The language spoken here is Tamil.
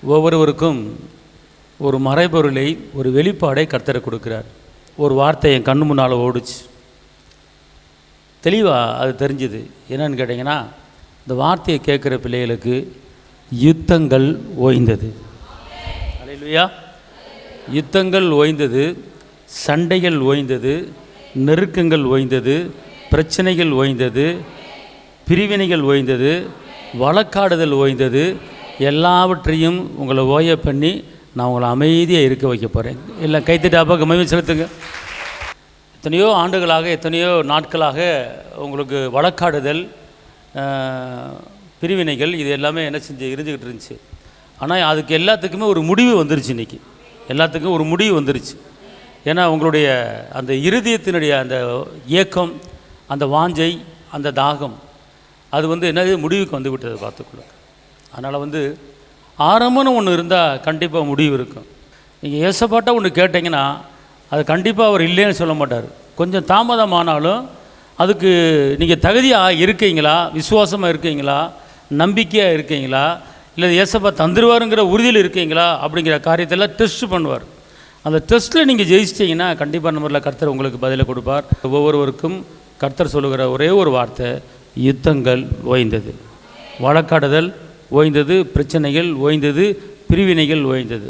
ஒவ்வொருவருக்கும் ஒரு மறைபொருளை, ஒரு வெளிப்பாடை கர்த்தர் கொடுக்குறார். ஒரு வார்த்தை என் கண்ணு முன்னால் ஓடுச்சு, தெளிவாக அது தெரிஞ்சுது. என்னன்னு கேட்டிங்கன்னா, இந்த வார்த்தையை கேட்குற பிள்ளைகளுக்கு யுத்தங்கள் ஓய்ந்தது. அல்லேலூயா. யுத்தங்கள் ஓய்ந்தது, சண்டைகள் ஓய்ந்தது, நெருக்கங்கள் ஓய்ந்தது, பிரச்சனைகள் ஓய்ந்தது, பிரிவினைகள் ஓய்ந்தது, வழக்காடுதல் ஓய்ந்தது. எல்லாவற்றையும் உங்களை ஓய பண்ணி நான் உங்களை அமைதியாக இருக்க வைக்க போகிறேன். இல்லை கைத்தட்டி அப்பாவுக்கு மகிமை செலுத்துங்க. எத்தனையோ ஆண்டுகளாக, எத்தனையோ நாட்களாக உங்களுக்கு வழக்காடுதல், பிரிவினைகள் இது எல்லாமே என்ன இருந்துக்கிட்டு இருந்துச்சு. ஆனால் அதுக்கு எல்லாத்துக்குமே ஒரு முடிவு வந்துருச்சு. இன்றைக்கி எல்லாத்துக்கும் ஒரு முடிவு வந்துருச்சு. ஏன்னா உங்களுடைய அந்த இருதயத்தினுடைய அந்த ஏக்கம், அந்த வாஞ்சை, அந்த தாகம், அது என்னது முடிவுக்கு வந்து விட்டது பார்த்துக்கொள்ள. அதனால் ஆரம்பம்னு ஒன்று இருந்தால் கண்டிப்பாக முடிவு இருக்கும். நீங்கள் ஏசப்பாட்ட ஒன்று கேட்டிங்கன்னா அது கண்டிப்பாக அவர் இல்லைன்னு சொல்ல மாட்டார். கொஞ்சம் தாமதமானாலும் அதுக்கு நீங்கள் தகுதியாக இருக்கீங்களா, விசுவாசமாக இருக்கீங்களா, நம்பிக்கையாக இருக்கீங்களா, இல்லை ஏசப்பா தந்துடுவாருங்கிற உறுதியில் இருக்கீங்களா அப்படிங்கிற காரியத்தெல்லாம் டெஸ்ட் பண்ணுவார். அந்த டெஸ்ட்டில் நீங்கள் ஜெயிச்சிட்டிங்கன்னா கண்டிப்பாக நம்பரில் கர்த்தர் உங்களுக்கு பதிலை கொடுப்பார். ஒவ்வொருவருக்கும் கர்த்தர் சொல்லுகிற ஒரே ஒரு வார்த்தை, யுத்தங்கள் ஓய்ந்தது, வழக்காடுதல் ஓய்ந்தது, பிரச்சனைகள் ஓய்ந்தது, பிரிவினைகள் ஓய்ந்தது.